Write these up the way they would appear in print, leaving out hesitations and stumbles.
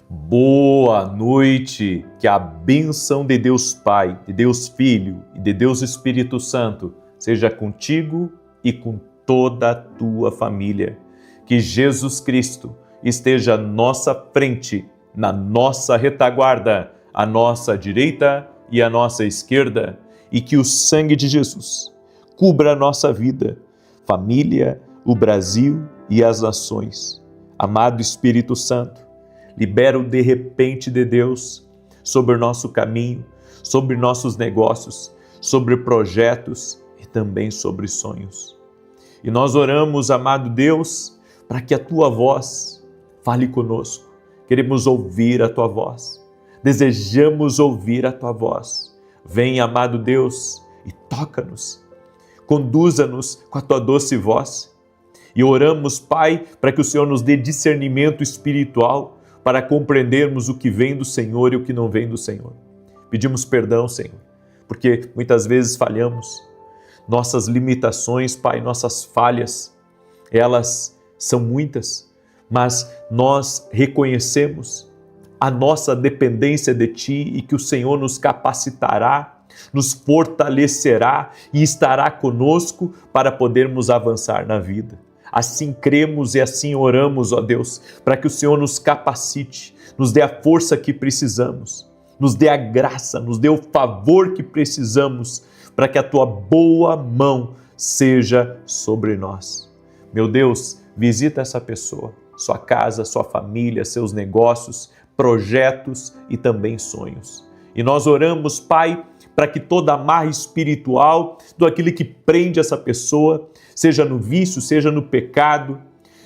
Boa noite, que a bênção de Deus Pai, de Deus Filho e de Deus Espírito Santo seja contigo e com toda a tua família. Que Jesus Cristo esteja à nossa frente, na nossa retaguarda, à nossa direita e à nossa esquerda, e que o sangue de Jesus cubra a nossa vida, família, o Brasil e as nações. Amado Espírito Santo, libera o de repente de Deus sobre o nosso caminho, sobre nossos negócios, sobre projetos e também sobre sonhos. E nós oramos, amado Deus, para que a Tua voz fale conosco. Queremos ouvir a Tua voz, desejamos ouvir a Tua voz. Vem, amado Deus, e toca-nos, conduza-nos com a Tua doce voz. E oramos, Pai, para que o Senhor nos dê discernimento espiritual, para compreendermos o que vem do Senhor e o que não vem do Senhor. Pedimos perdão, Senhor, porque muitas vezes falhamos. Nossas limitações, Pai, nossas falhas, elas são muitas, mas nós reconhecemos a nossa dependência de Ti e que o Senhor nos capacitará, nos fortalecerá e estará conosco para podermos avançar na vida. Assim cremos e assim oramos, ó Deus, para que o Senhor nos capacite, nos dê a força que precisamos, nos dê a graça, nos dê o favor que precisamos, para que a Tua boa mão seja sobre nós. Meu Deus, visita essa pessoa, sua casa, sua família, seus negócios, projetos e também sonhos. E nós oramos, Pai, para que toda amarra espiritual, tudo aquilo que prende essa pessoa, seja no vício, seja no pecado,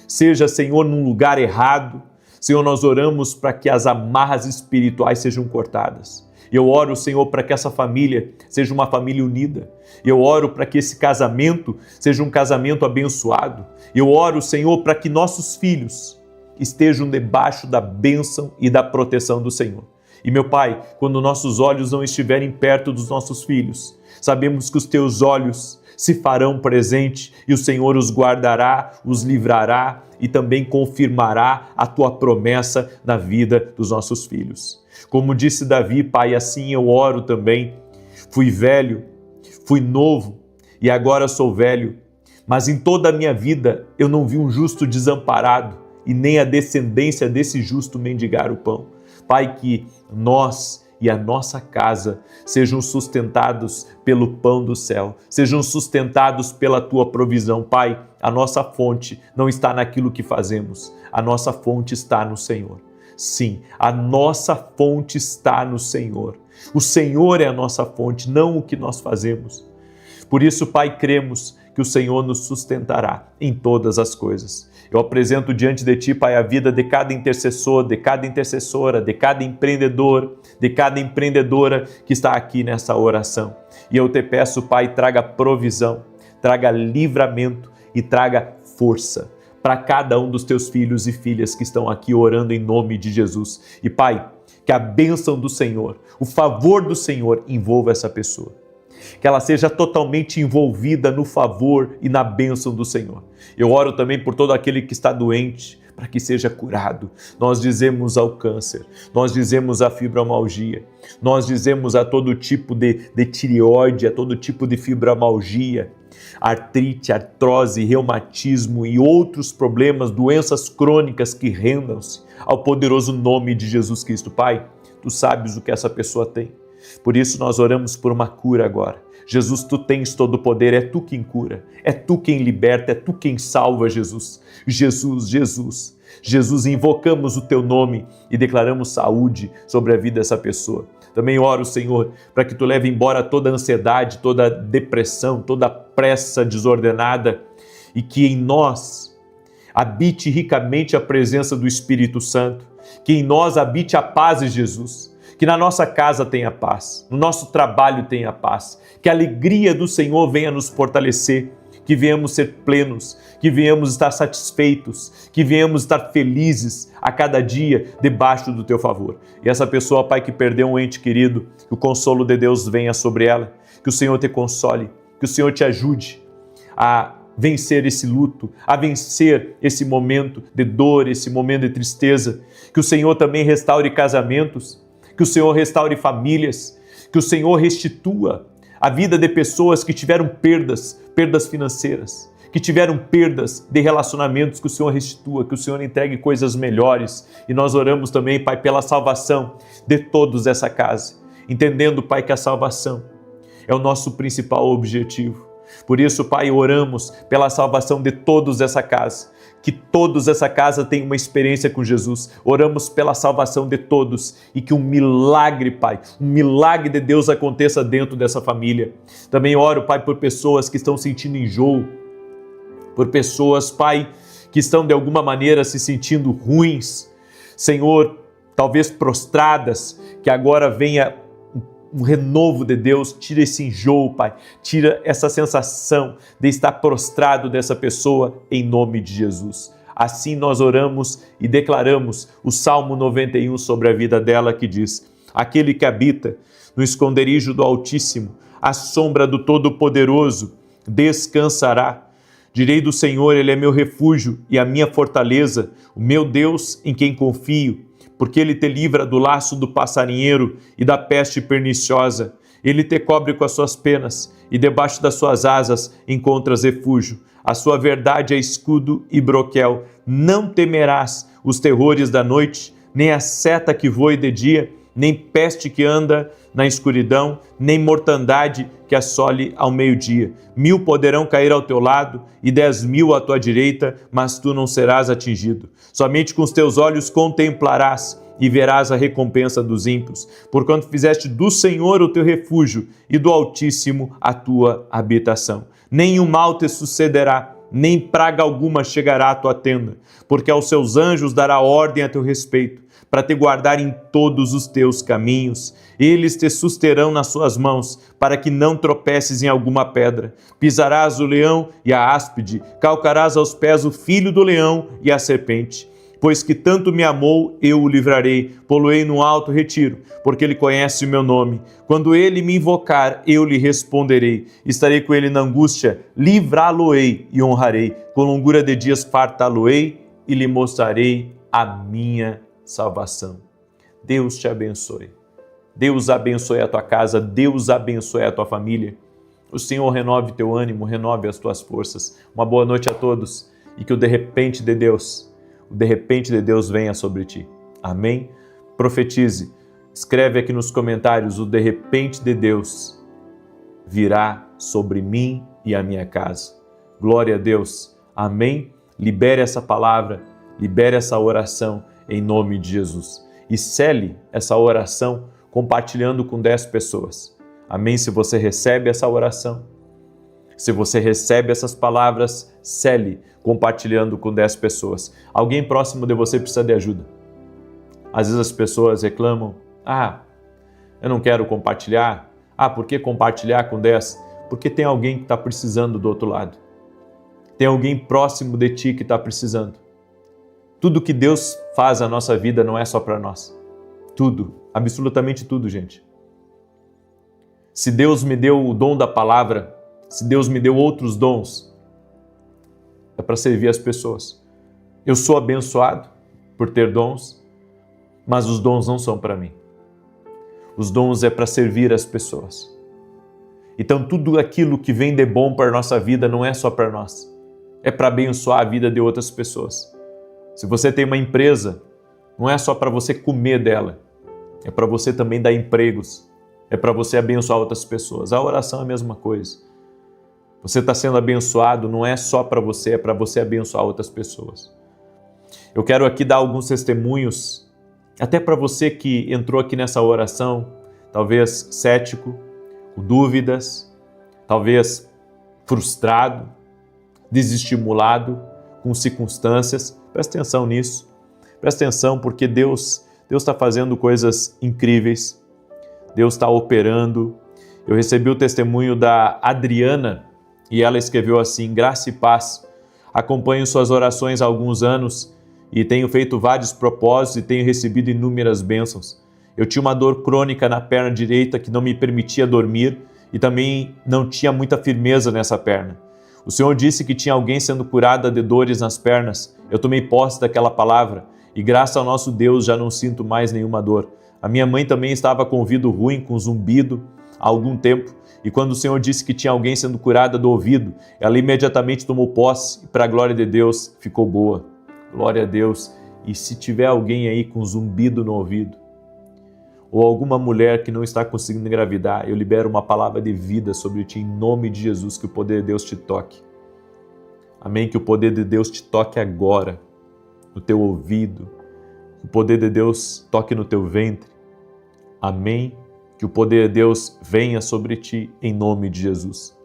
seja, Senhor, num lugar errado. Senhor, nós oramos para que as amarras espirituais sejam cortadas. Eu oro, Senhor, para que essa família seja uma família unida. Eu oro para que esse casamento seja um casamento abençoado. Eu oro, Senhor, para que nossos filhos estejam debaixo da bênção e da proteção do Senhor. E, meu Pai, quando nossos olhos não estiverem perto dos nossos filhos, sabemos que os Teus olhos se farão presente e o Senhor os guardará, os livrará e também confirmará a Tua promessa na vida dos nossos filhos. Como disse Davi, Pai, assim eu oro também. Fui velho, fui novo e agora sou velho, mas em toda a minha vida eu não vi um justo desamparado e nem a descendência desse justo mendigar o pão. Pai, que nós e a nossa casa sejam sustentados pelo pão do céu, sejam sustentados pela Tua provisão. Pai, a nossa fonte não está naquilo que fazemos, a nossa fonte está no Senhor. Sim, a nossa fonte está no Senhor. O Senhor é a nossa fonte, não o que nós fazemos. Por isso, Pai, cremos que o Senhor nos sustentará em todas as coisas. Eu apresento diante de Ti, Pai, a vida de cada intercessor, de cada intercessora, de cada empreendedor, de cada empreendedora que está aqui nessa oração. E eu Te peço, Pai, traga provisão, traga livramento e traga força para cada um dos Teus filhos e filhas que estão aqui orando em nome de Jesus. E, Pai, que a bênção do Senhor, o favor do Senhor envolva essa pessoa. Que ela seja totalmente envolvida no favor e na bênção do Senhor. Eu oro também por todo aquele que está doente, para que seja curado. Nós dizemos ao câncer, nós dizemos à fibromialgia, nós dizemos a todo tipo de tireoide, a todo tipo de fibromialgia, artrite, artrose, reumatismo e outros problemas, doenças crônicas que rendam-se ao poderoso nome de Jesus Cristo. Pai, Tu sabes o que essa pessoa tem. Por isso nós oramos por uma cura agora. Jesus, Tu tens todo o poder, é Tu quem cura, é Tu quem liberta, é Tu quem salva, Jesus. Jesus, invocamos o Teu nome e declaramos saúde sobre a vida dessa pessoa. Também oro, Senhor, para que Tu leve embora toda a ansiedade, toda a depressão, toda a pressa desordenada e que em nós habite ricamente a presença do Espírito Santo, que em nós habite a paz de Jesus. Que na nossa casa tenha paz, no nosso trabalho tenha paz, que a alegria do Senhor venha nos fortalecer, que venhamos ser plenos, que venhamos estar satisfeitos, que venhamos estar felizes a cada dia debaixo do Teu favor. E essa pessoa, Pai, que perdeu um ente querido, que o consolo de Deus venha sobre ela, que o Senhor te console, que o Senhor te ajude a vencer esse luto, a vencer esse momento de dor, esse momento de tristeza. Que o Senhor também restaure casamentos, que o Senhor restaure famílias, que o Senhor restitua a vida de pessoas que tiveram perdas financeiras, que tiveram perdas de relacionamentos, que o Senhor restitua, que o Senhor entregue coisas melhores. E nós oramos também, Pai, pela salvação de todos dessa casa, entendendo, Pai, que a salvação é o nosso principal objetivo. Por isso, Pai, oramos pela salvação de todos dessa casa, que todos dessa casa tenham uma experiência com Jesus. Oramos pela salvação de todos e que um milagre, Pai, um milagre de Deus aconteça dentro dessa família. Também oro, Pai, por pessoas que estão sentindo enjoo, por pessoas, Pai, que estão de alguma maneira se sentindo ruins, Senhor, talvez prostradas, que agora venha um renovo de Deus, tira esse enjoo, Pai, tira essa sensação de estar prostrado dessa pessoa, em nome de Jesus. Assim nós oramos e declaramos o Salmo 91 sobre a vida dela, que diz: aquele que habita no esconderijo do Altíssimo, à sombra do Todo-Poderoso, descansará. Direi do Senhor, Ele é meu refúgio e a minha fortaleza, o meu Deus em quem confio. Porque Ele te livra do laço do passarinheiro e da peste perniciosa. Ele te cobre com as suas penas e debaixo das suas asas encontras refúgio. A sua verdade é escudo e broquel. Não temerás os terrores da noite, nem a seta que voe de dia, nem peste que anda na escuridão, nem mortandade que assole ao meio-dia. 1000 poderão cair ao teu lado e 10.000 à tua direita, mas tu não serás atingido. Somente com os teus olhos contemplarás e verás a recompensa dos ímpios, porquanto fizeste do Senhor o teu refúgio e do Altíssimo a tua habitação. Nenhum mal te sucederá, nem praga alguma chegará à tua tenda, porque aos seus anjos dará ordem a teu respeito, para te guardar em todos os teus caminhos. Eles te susterão nas suas mãos, para que não tropeces em alguma pedra. Pisarás o leão e a áspide, calcarás aos pés o filho do leão e a serpente. Pois que tanto me amou, eu o livrarei, pô-lo-ei no alto retiro, porque ele conhece o meu nome. Quando ele me invocar, eu lhe responderei. Estarei com ele na angústia, livrá-lo-ei e honrarei. Com longura de dias fartá-lo-ei e lhe mostrarei a minha salvação. Deus te abençoe. Deus abençoe a tua casa, Deus abençoe a tua família. O Senhor renove teu ânimo, renove as tuas forças. Uma boa noite a todos e que o de repente de Deus venha sobre ti. Amém? Profetize. Escreve aqui nos comentários: o de repente de Deus virá sobre mim e a minha casa. Glória a Deus. Amém? Libere essa palavra, libere essa oração em nome de Jesus. E cele essa oração compartilhando com 10 pessoas. Amém? Se você recebe essa oração, se você recebe essas palavras, cele compartilhando com 10 pessoas. Alguém próximo de você precisa de ajuda. Às vezes as pessoas reclamam: eu não quero compartilhar. Por que compartilhar com 10? Porque tem alguém que está precisando do outro lado. Tem alguém próximo de ti que está precisando. Tudo que Deus faz na nossa vida não é só para nós. Tudo, absolutamente tudo, gente. Se Deus me deu o dom da palavra, se Deus me deu outros dons, é para servir as pessoas. Eu sou abençoado por ter dons, mas os dons não são para mim. Os dons é para servir as pessoas. Então tudo aquilo que vem de bom para a nossa vida não é só para nós. É para abençoar a vida de outras pessoas. Se você tem uma empresa, não é só para você comer dela, é para você também dar empregos, é para você abençoar outras pessoas. A oração é a mesma coisa. Você está sendo abençoado, não é só para você, é para você abençoar outras pessoas. Eu quero aqui dar alguns testemunhos, até para você que entrou aqui nessa oração, talvez cético, com dúvidas, talvez frustrado, desestimulado com circunstâncias. Presta atenção nisso. Presta atenção, porque Deus está fazendo coisas incríveis. Deus está operando. Eu recebi o testemunho da Adriana e ela escreveu assim: graça e paz. Acompanho suas orações há alguns anos e tenho feito vários propósitos e tenho recebido inúmeras bênçãos. Eu tinha uma dor crônica na perna direita que não me permitia dormir e também não tinha muita firmeza nessa perna. O Senhor disse que tinha alguém sendo curada de dores nas pernas. Eu tomei posse daquela palavra e graças ao nosso Deus já não sinto mais nenhuma dor. A minha mãe também estava com ouvido ruim, com zumbido há algum tempo. E quando o Senhor disse que tinha alguém sendo curada do ouvido, ela imediatamente tomou posse e para a glória de Deus ficou boa. Glória a Deus. E se tiver alguém aí com zumbido no ouvido, ou alguma mulher que não está conseguindo engravidar, eu libero uma palavra de vida sobre ti em nome de Jesus, que o poder de Deus te toque. Amém? Que o poder de Deus te toque agora, no teu ouvido, que o poder de Deus toque no teu ventre. Amém? Que o poder de Deus venha sobre ti em nome de Jesus.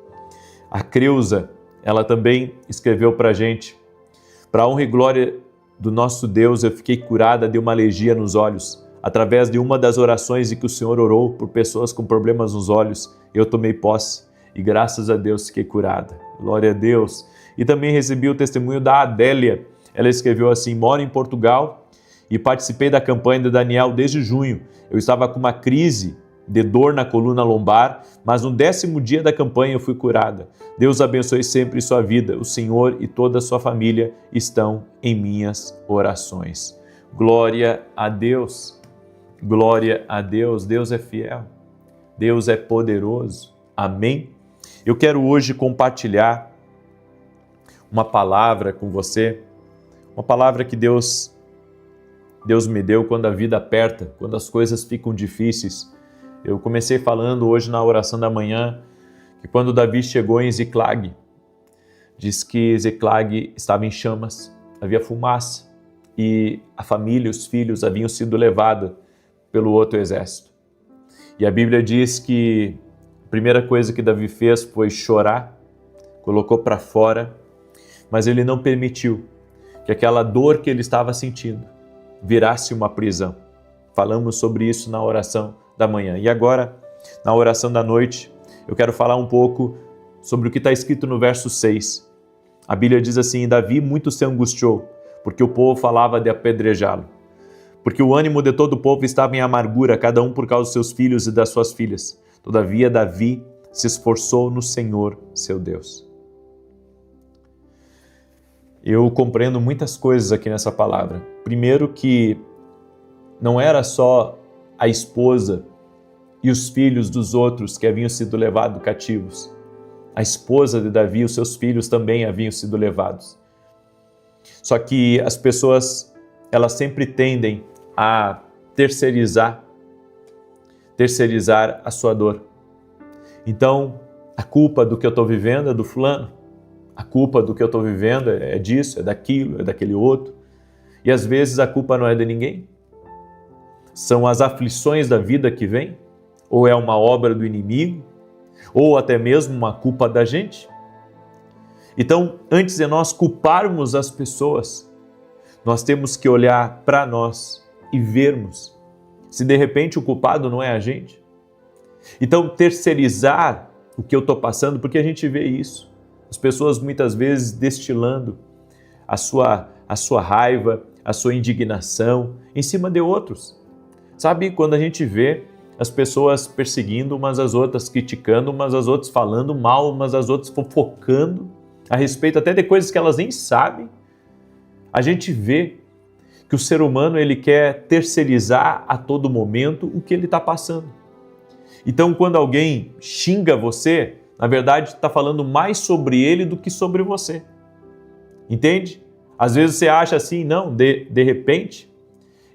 A Creuza, ela também escreveu para a gente: para a honra e glória do nosso Deus, eu fiquei curada de uma alergia nos olhos. Através de uma das orações em que o Senhor orou por pessoas com problemas nos olhos, eu tomei posse e graças a Deus fiquei curada. Glória a Deus. E também recebi o testemunho da Adélia. Ela escreveu assim: moro em Portugal e participei da campanha de Daniel desde junho. Eu estava com uma crise de dor na coluna lombar, mas no 10º dia da campanha eu fui curada. Deus abençoe sempre sua vida. O Senhor e toda a sua família estão em minhas orações. Glória a Deus. Glória a Deus. Deus é fiel. Deus é poderoso. Amém? Eu quero hoje compartilhar uma palavra com você, uma palavra que Deus me deu quando a vida aperta, quando as coisas ficam difíceis. Eu comecei falando hoje na oração da manhã que quando Davi chegou em Ziclag, diz que Ziclag estava em chamas, havia fumaça e a família, os filhos haviam sido levados pelo outro exército. E a Bíblia diz que a primeira coisa que Davi fez foi chorar, colocou para fora, mas ele não permitiu que aquela dor que ele estava sentindo virasse uma prisão. Falamos sobre isso na oração da manhã. E agora, na oração da noite, eu quero falar um pouco sobre o que está escrito no verso 6. A Bíblia diz assim: Davi muito se angustiou, porque o povo falava de apedrejá-lo. Porque o ânimo de todo o povo estava em amargura, cada um por causa dos seus filhos e das suas filhas. Todavia, Davi se esforçou no Senhor, seu Deus. Eu compreendo muitas coisas aqui nessa palavra. Primeiro, que não era só a esposa e os filhos dos outros que haviam sido levados cativos. A esposa de Davi e os seus filhos também haviam sido levados. Só que as pessoas, elas sempre tendem a terceirizar a sua dor. Então, a culpa do que eu estou vivendo é do fulano. A culpa do que eu estou vivendo é disso, é daquilo, é daquele outro. E às vezes a culpa não é de ninguém. São as aflições da vida que vêm, ou é uma obra do inimigo, ou até mesmo uma culpa da gente. Então, antes de nós culparmos as pessoas, nós temos que olhar para nós e vermos se de repente o culpado não é a gente. Então, terceirizar o que eu estou passando, porque a gente vê isso. As pessoas muitas vezes destilando a sua raiva, a sua indignação em cima de outros. Sabe, quando a gente vê as pessoas perseguindo umas às outras, criticando umas às outras, falando mal umas às outras, fofocando a respeito até de coisas que elas nem sabem, a gente vê que o ser humano ele quer terceirizar a todo momento o que ele está passando. Então, quando alguém xinga você, na verdade está falando mais sobre ele do que sobre você. Entende? Às vezes você acha assim, não, de repente,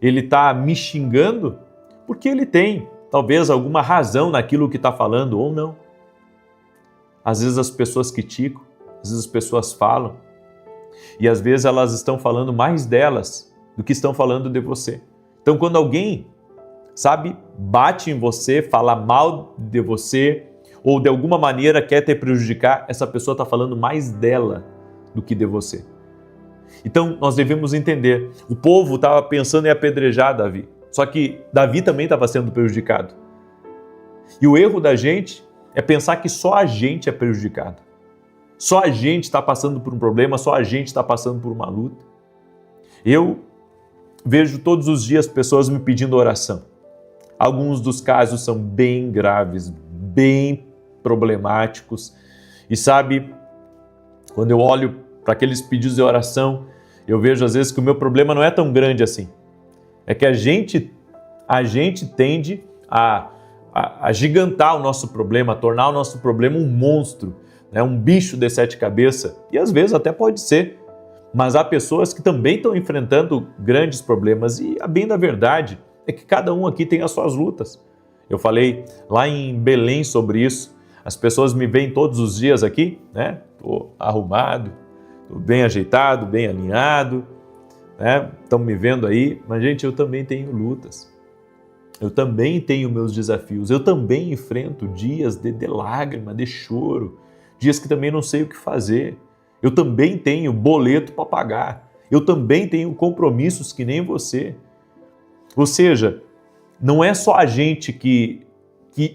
ele está me xingando porque ele tem talvez alguma razão naquilo que está falando ou não. Às vezes as pessoas criticam, às vezes as pessoas falam e às vezes elas estão falando mais delas do que estão falando de você. Então quando alguém, sabe, bate em você, fala mal de você ou de alguma maneira quer te prejudicar, essa pessoa está falando mais dela do que de você. Então nós devemos entender, o povo estava pensando em apedrejar Davi, só que Davi também estava sendo prejudicado. E o erro da gente é pensar que só a gente é prejudicado. Só a gente está passando por um problema, só a gente está passando por uma luta. Eu vejo todos os dias pessoas me pedindo oração. Alguns dos casos são bem graves, bem problemáticos. E sabe, Quando eu olho para aqueles pedidos de oração, eu vejo às vezes que o meu problema não é tão grande assim. É que a gente tende a agigantar o nosso problema, a tornar o nosso problema um monstro, né? Um bicho de 7 cabeças, e às vezes até pode ser. Mas há pessoas que também estão enfrentando grandes problemas, e a bem da verdade é que cada um aqui tem as suas lutas. Eu falei lá em Belém sobre isso. As pessoas me veem todos os dias aqui, né? Estou arrumado, estou bem ajeitado, bem alinhado, né? Estão me vendo aí, mas gente, eu também tenho lutas. Eu também tenho meus desafios. Eu também enfrento dias de lágrima, de choro, dias que também não sei o que fazer. Eu também tenho boleto para pagar. Eu também tenho compromissos que nem você. Ou seja, não é só a gente que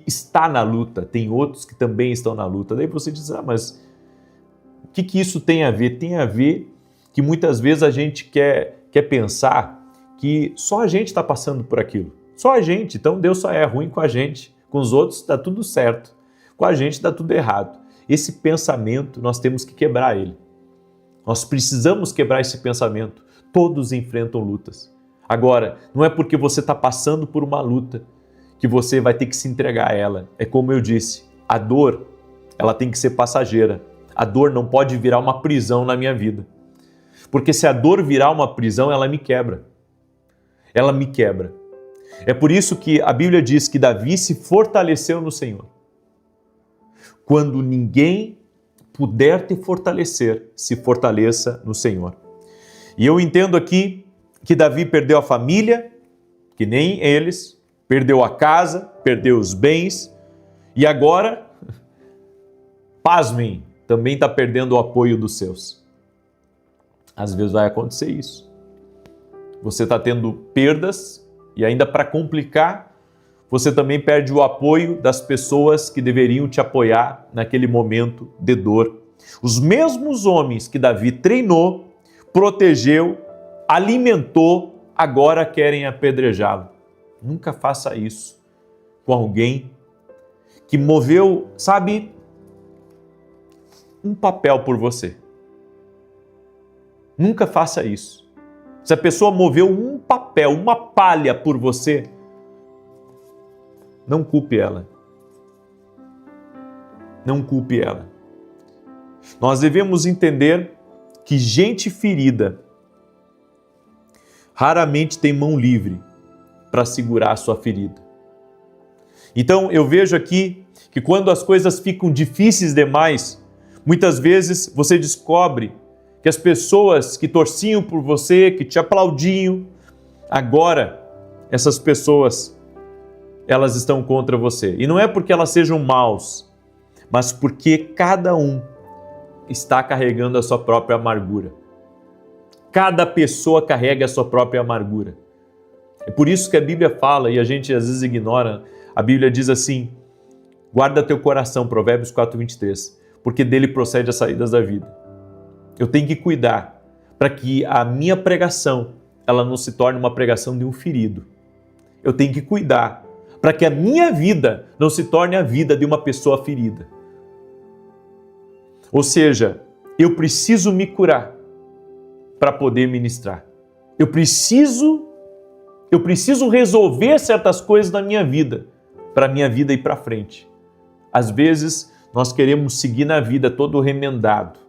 está na luta, tem outros que também estão na luta. Daí você diz, mas o que isso tem a ver? Tem a ver que muitas vezes a gente quer pensar que só a gente está passando por aquilo. Só a gente, então Deus só é ruim com a gente. Com os outros está tudo certo. Com a gente está tudo errado. Esse pensamento, nós temos que quebrar ele. Nós precisamos quebrar esse pensamento. Todos enfrentam lutas. Agora, não é porque você está passando por uma luta que você vai ter que se entregar a ela. É como eu disse, a dor, ela tem que ser passageira. A dor não pode virar uma prisão na minha vida. Porque se a dor virar uma prisão, ela me quebra. Ela me quebra. É por isso que a Bíblia diz que Davi se fortaleceu no Senhor. Quando ninguém puder te fortalecer, se fortaleça no Senhor. E eu entendo aqui que Davi perdeu a família, que nem eles, perdeu a casa, perdeu os bens, e agora, pasmem, também está perdendo o apoio dos seus. Às vezes vai acontecer isso. Você está tendo perdas, e ainda para complicar, você também perde o apoio das pessoas que deveriam te apoiar naquele momento de dor. Os mesmos homens que Davi treinou, protegeu, alimentou, agora querem apedrejá-lo. Nunca faça isso com alguém que moveu, sabe, um papel por você. Nunca faça isso. Se a pessoa moveu um papel, uma palha por você, não culpe ela. Não culpe ela. Nós devemos entender que gente ferida raramente tem mão livre para segurar a sua ferida. Então eu vejo aqui que quando as coisas ficam difíceis demais, muitas vezes você descobre que as pessoas que torciam por você, que te aplaudiam, agora essas pessoas, elas estão contra você. E não é porque elas sejam maus, mas porque cada um está carregando a sua própria amargura. Cada pessoa carrega a sua própria amargura. É por isso que a Bíblia fala, e a gente às vezes ignora, a Bíblia diz assim, guarda teu coração, Provérbios 4:23, porque dele procede as saídas da vida. Eu tenho que cuidar para que a minha pregação, ela não se torne uma pregação de um ferido. Eu tenho que cuidar para que a minha vida não se torne a vida de uma pessoa ferida. Ou seja, eu preciso me curar para poder ministrar. Eu preciso resolver certas coisas na minha vida, para a minha vida ir para frente. Às vezes, nós queremos seguir na vida todo remendado,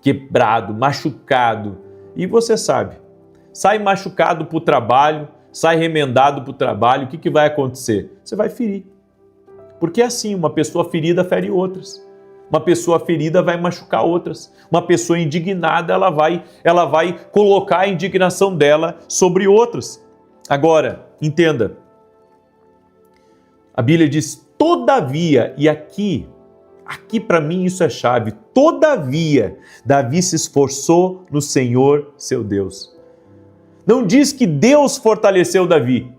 quebrado, machucado. E você sabe, sai machucado para o trabalho, sai remendado para o trabalho, o que vai acontecer? Você vai ferir. Porque é assim, uma pessoa ferida fere outras. Uma pessoa ferida vai machucar outras. Uma pessoa indignada, ela vai colocar a indignação dela sobre outras. Agora, entenda. A Bíblia diz, todavia, e aqui para mim isso é chave, todavia, Davi se esforçou no Senhor, seu Deus. Não diz que Deus fortaleceu Davi,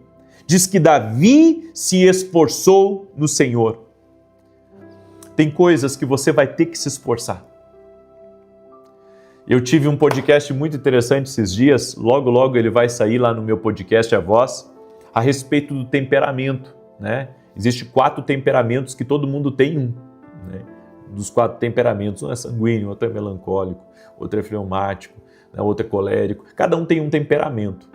diz que Davi se esforçou no Senhor. Tem coisas que você vai ter que se esforçar. Eu tive um podcast muito interessante esses dias, logo ele vai sair lá no meu podcast A Voz, a respeito do temperamento, né? Existem 4 temperamentos que todo mundo tem um, né? dos 4 temperamentos. Um é sanguíneo, outro é melancólico, outro é fleumático, né? Outro é colérico. Cada um tem um temperamento.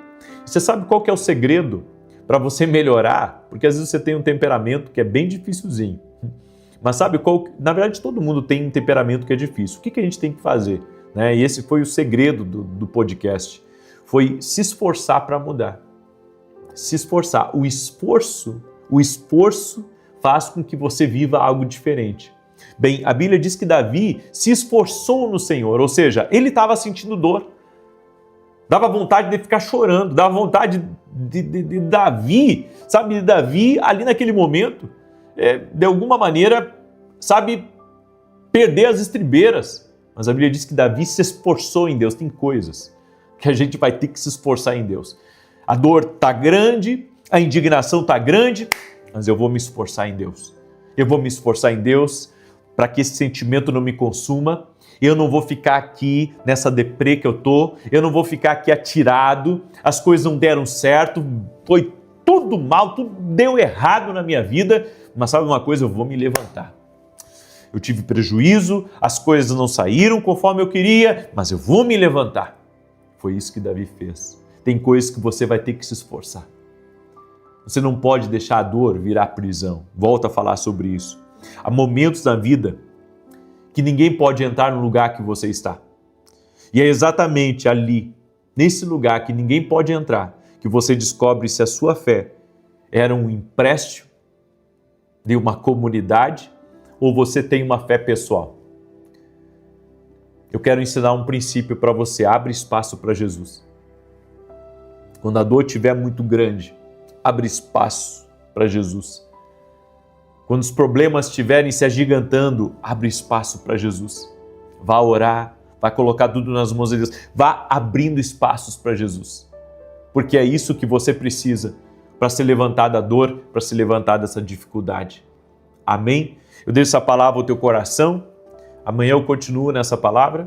Você sabe qual que é o segredo para você melhorar? Porque às vezes você tem um temperamento que é bem dificilzinho. Mas sabe qual? Na verdade, todo mundo tem um temperamento que é difícil. O que a gente tem que fazer? Né? E esse foi o segredo do podcast. Foi se esforçar para mudar. Se esforçar. O esforço faz com que você viva algo diferente. Bem, a Bíblia diz que Davi se esforçou no Senhor, ou seja, ele estava sentindo dor. Dava vontade de ficar chorando, dava vontade de Davi, sabe, de Davi ali naquele momento, de alguma maneira, sabe, perder as estribeiras. Mas a Bíblia diz que Davi se esforçou em Deus. Tem coisas que a gente vai ter que se esforçar em Deus. A dor está grande, a indignação está grande, mas eu vou me esforçar em Deus. Eu vou me esforçar em Deus para que esse sentimento não me consuma. Eu não vou ficar aqui nessa deprê que eu tô, eu não vou ficar aqui atirado, as coisas não deram certo, foi tudo mal, tudo deu errado na minha vida, mas sabe uma coisa, eu vou me levantar. Eu tive prejuízo, as coisas não saíram conforme eu queria, mas eu vou me levantar. Foi isso que Davi fez. Tem coisas que você vai ter que se esforçar. Você não pode deixar a dor virar prisão. Volto a falar sobre isso. Há momentos na vida que ninguém pode entrar no lugar que você está. E é exatamente ali, nesse lugar que ninguém pode entrar, que você descobre se a sua fé era um empréstimo de uma comunidade ou você tem uma fé pessoal. Eu quero ensinar um princípio para você. Abre espaço para Jesus. Quando a dor estiver muito grande, abre espaço para Jesus. Quando os problemas estiverem se agigantando, abre espaço para Jesus. Vá orar, vá colocar tudo nas mãos de Deus. Vá abrindo espaços para Jesus. Porque é isso que você precisa para se levantar da dor, para se levantar dessa dificuldade. Amém? Eu deixo essa palavra ao teu coração. Amanhã eu continuo nessa palavra,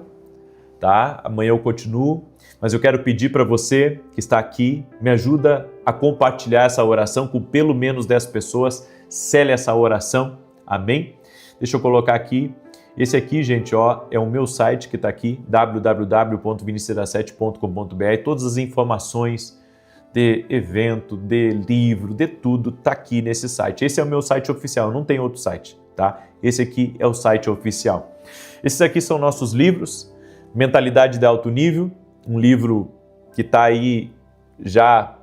tá? Amanhã eu continuo. Mas eu quero pedir para você que está aqui, me ajuda a compartilhar essa oração com pelo menos 10 pessoas. Cele essa oração, amém? Deixa eu colocar aqui, esse aqui, gente, ó, é o meu site que está aqui, www.vinicius17.com.br. Todas as informações de evento, de livro, de tudo, está aqui nesse site. Esse é o meu site oficial, não tem outro site, tá? Esse aqui é o site oficial. Esses aqui são nossos livros, Mentalidade de Alto Nível, um livro que está aí já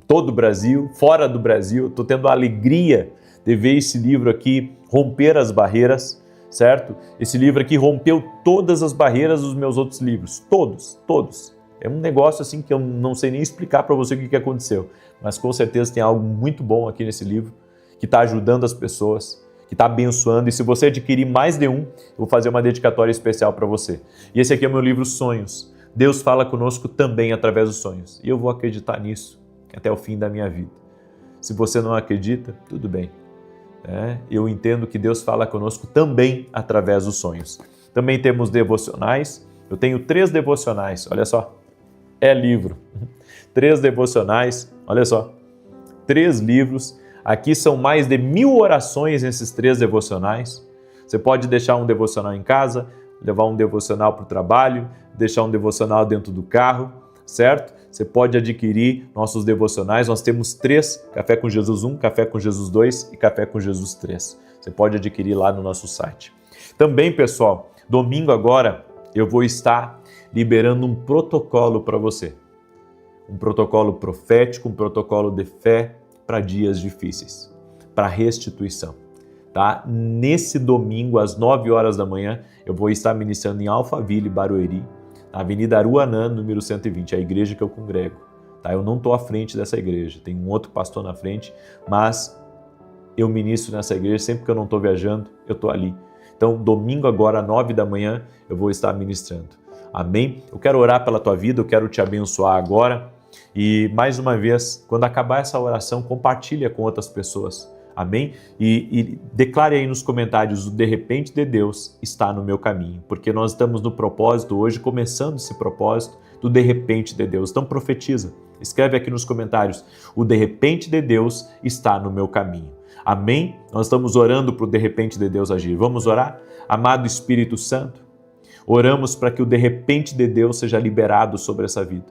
todo o Brasil, fora do Brasil. Estou tendo a alegria de ver esse livro aqui romper as barreiras, certo? Esse livro aqui rompeu todas as barreiras dos meus outros livros, todos. É um negócio assim que eu não sei nem explicar para você o que aconteceu, mas com certeza tem algo muito bom aqui nesse livro, que está ajudando as pessoas, que está abençoando, e se você adquirir mais de um, eu vou fazer uma dedicatória especial para você. E esse aqui é o meu livro Sonhos. Deus fala conosco também através dos sonhos, e eu vou acreditar nisso até o fim da minha vida. Se você não acredita, tudo bem. Eu entendo que Deus fala conosco também através dos sonhos. Também temos devocionais. Eu tenho 3 devocionais, olha só. É livro. 3 devocionais, olha só. 3 livros. Aqui são mais de 1000 orações nesses 3 devocionais. Você pode deixar um devocional em casa, levar um devocional para o trabalho, deixar um devocional dentro do carro, certo? Você pode adquirir nossos devocionais. Nós temos 3, Café com Jesus 1, Café com Jesus 2 e Café com Jesus 3. Você pode adquirir lá no nosso site. Também, pessoal, domingo agora eu vou estar liberando um protocolo para você. Um protocolo profético, um protocolo de fé para dias difíceis, para restituição. Tá? Nesse domingo, às 9 horas da manhã, eu vou estar ministrando em Alphaville, Barueri, na Avenida Aruanã, número 120, a igreja que eu congrego. Tá? Eu não estou à frente dessa igreja, tem um outro pastor na frente, mas eu ministro nessa igreja, sempre que eu não estou viajando, eu estou ali. Então, domingo agora, às 9 da manhã, eu vou estar ministrando. Amém? Eu quero orar pela tua vida, eu quero te abençoar agora. E, mais uma vez, quando acabar essa oração, compartilha com outras pessoas. Amém? E declare aí nos comentários, o de repente de Deus está no meu caminho, porque nós estamos no propósito hoje, começando esse propósito do de repente de Deus. Então profetiza, escreve aqui nos comentários, o de repente de Deus está no meu caminho. Amém? Nós estamos orando para o de repente de Deus agir. Vamos orar? Amado Espírito Santo, oramos para que o de repente de Deus seja liberado sobre essa vida.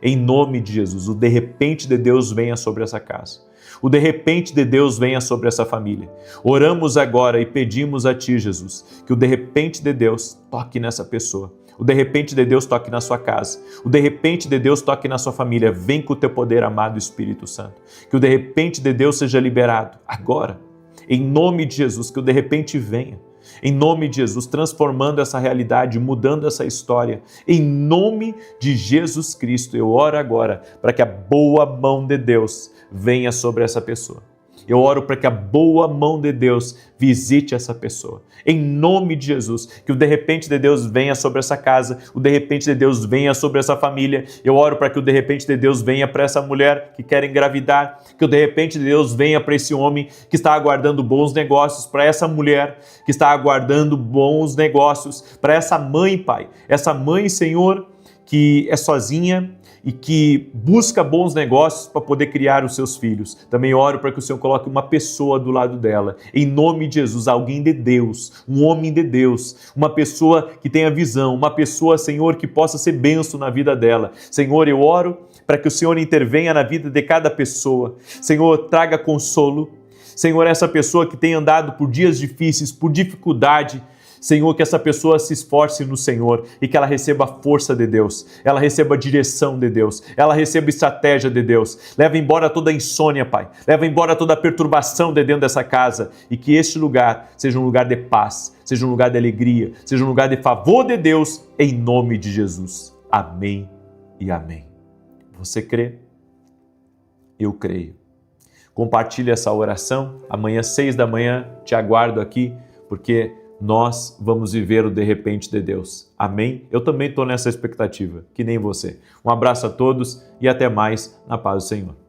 Em nome de Jesus, o de repente de Deus venha sobre essa casa. O de repente de Deus venha sobre essa família. Oramos agora e pedimos a Ti, Jesus, que o de repente de Deus toque nessa pessoa. O de repente de Deus toque na sua casa. O de repente de Deus toque na sua família. Vem com o Teu poder, amado Espírito Santo. Que o de repente de Deus seja liberado agora. Em nome de Jesus, que o de repente venha. Em nome de Jesus, transformando essa realidade, mudando essa história. Em nome de Jesus Cristo, eu oro agora para que a boa mão de Deus venha sobre essa pessoa. Eu oro para que a boa mão de Deus visite essa pessoa. Em nome de Jesus, que o de repente de Deus venha sobre essa casa, o de repente de Deus venha sobre essa família. Eu oro para que o de repente de Deus venha para essa mulher que quer engravidar, que o de repente de Deus venha para esse homem que está aguardando bons negócios, para essa mulher que está aguardando bons negócios, para essa mãe, Pai, essa mãe, Senhor, que é sozinha e que busca bons negócios para poder criar os seus filhos. Também oro para que o Senhor coloque uma pessoa do lado dela. Em nome de Jesus, alguém de Deus, um homem de Deus, uma pessoa que tenha visão, uma pessoa, Senhor, que possa ser bênção na vida dela. Senhor, eu oro para que o Senhor intervenha na vida de cada pessoa. Senhor, traga consolo. Senhor, essa pessoa que tem andado por dias difíceis, por dificuldade, Senhor, que essa pessoa se esforce no Senhor e que ela receba a força de Deus, ela receba a direção de Deus, ela receba a estratégia de Deus. Leva embora toda a insônia, Pai. Leva embora toda a perturbação de dentro dessa casa e que este lugar seja um lugar de paz, seja um lugar de alegria, seja um lugar de favor de Deus, em nome de Jesus. Amém e amém. Você crê? Eu creio. Compartilhe essa oração. Amanhã, 6 da manhã, te aguardo aqui, porque nós vamos viver o de repente de Deus. Amém? Eu também estou nessa expectativa, que nem você. Um abraço a todos e até mais na paz do Senhor.